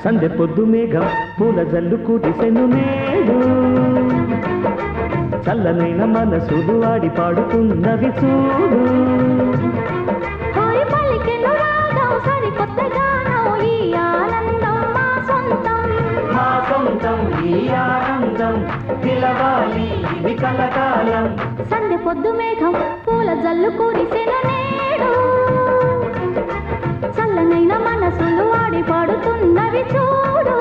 సందె పొద్దు మేఘం పూల జల్లు కురిసెను నేడు చల్లనైన మనసులు ఆడి పాడుతున్నవి చూడు ఈ ఆనందం పిలవాలి ఇది కలకాలం సందె పొద్దు మేఘం పూల జల్లు కురిసెను నేడు చల్లనైన మనసులు ఆడి పాడుతున్నవి చూడు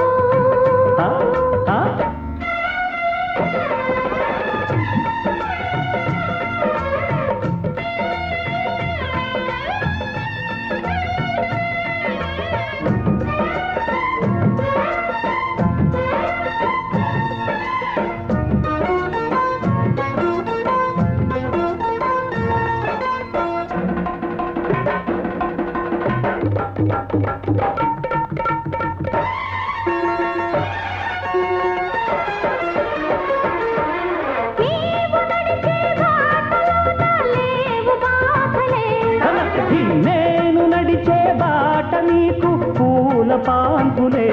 నేను నడిచే బాట నీకు పూల పాన్పులే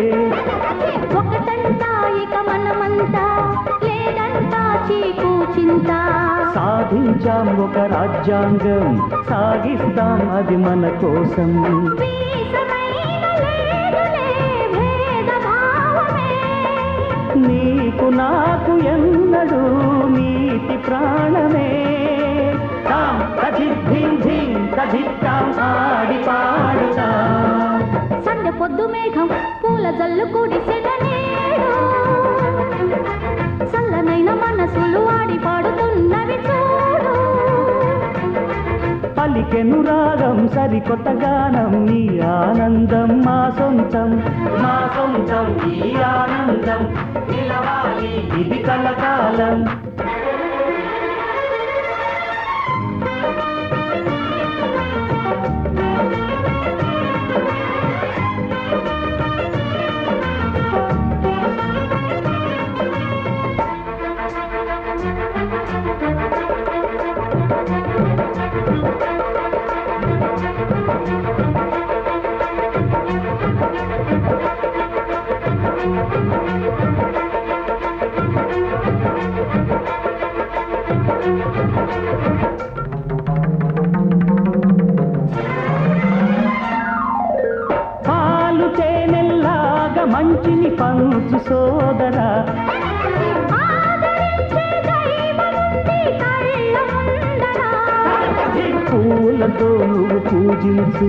ఒకటంతా ఇక మనమంతా లేదంతా చీకు చింత సాధించాం ఒక రాజ్యాంగం సాగిస్తాం అది మన కోసం నీకు నాకు ఎన్నడు నీతి ప్రాణమే ఆడి పాడుతా సందె పొద్దు మేఘం పూల జల్లు కురిసెను నేడు చల్లనైన మనసులు ఆడి పాడుతున్నవి చూడు పలికెను రాగం సరికొత్త గానం ఈ ఆనందం మా సొంతం ఈ ఆనందం నిలవాలి ఇది కలకాలం పాలు తేనెల్లాగా మంచిని పంచు సోదరా పూలతో నువ్వు పూజించు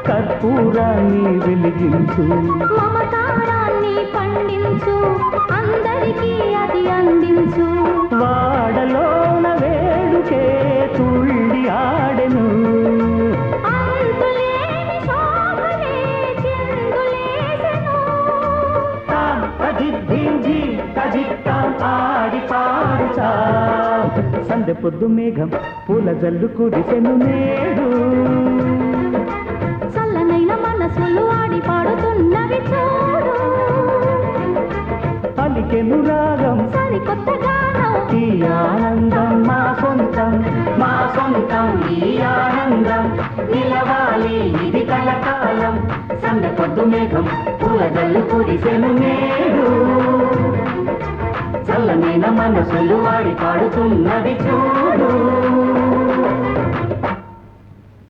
కర్పూరాన్ని వెలిగించు మమకారాన్ని పండించు అందరికీ అది అందించు వాడలోన వేడుకే తుళ్ళి ఆడెను అంతులేని శోభనే చిందులేసెను ఆడి పాడుతా సందె పొద్దు మేఘం పూల జల్లు కురిసెను నేడు చల్లనైన మనసులు ఆడి పాడుతున్నవి చూడు పలికెను రాగం సరికొత్త గానం ఈ ఆనందం మా సొంతం ఈ ఆనందం నిలవాలి ఇది కలకాలం సందె పొద్దు మేఘం పూల జల్లు కురిసెను నేడు చల్లనైన మనసులు వాడి పాడుతున్నది చూడు